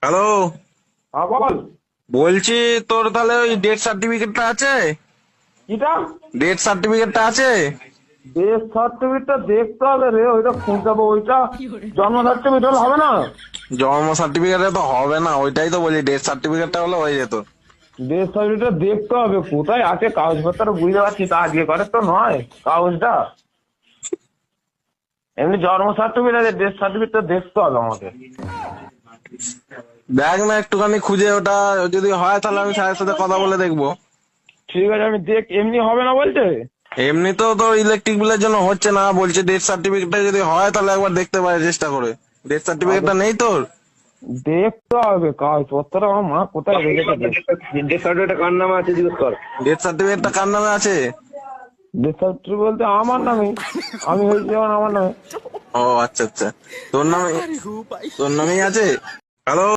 Hello. হ্যাঁ বল। বলছি তোর তাহলে ওই ডেথ সার্টিফিকেটটা আছে? কিটা? ডেথ সার্টিফিকেটটা আছে? ডেথ সার্টিফিকেটটা দেখতে হবে রে, ওইটা খুঁজতে হবে। ওইটা জন্ম সার্টিফিকেট হলে হবে না? জন্ম সার্টিফিকেটে তো হবে না, ওইটাই তো বলি, ডেথ সার্টিফিকেটটা হলে হয়ে যেত। ডেথ সার্টিফিকেটটা দেখতে হবে কোথায় আছে, কাগজপত্র বুঝতে পারছি, তা আজকে করে তো নয় কাগজটা। এমনি জন্ম সার্টিফিকেট আছে, ডেথ সার্টিফিকেটটা দেখতে হবে আমাকে। দেখ না একটুখানি খুঁজে, ওটা যদি হয় তাহলে আমি স্যারের সাথে কথা বলে দেখবো। ঠিক আছে, আমি এমনি হবে না বলছে। এমনি তো তোর ইলেকট্রিক বিলের জন্য হচ্ছে না, বলছে ডেথ সার্টিফিকেটটা যদি হয় তাহলে একবার দেখতে পারে চেষ্টা করে। ডেথ আগে সার্টিফিকেটটা নেই তোর? দেখতে হবে কাগজপত্র, আমার মা কোথায় রেখেছে। ডেথ সার্টিফিকেটটা কার নামে আছে জিজ্ঞেস কর। ডেথ সার্টিফিকেটটা কার নামে আছে? ডেথ সার্টিফিকেট বলতে আমার নামে, আমি হয়েছি যখন আমার নামে। ও আচ্ছা আচ্ছা, তোর নামে, তোর নামেই আছে। হ্যালো।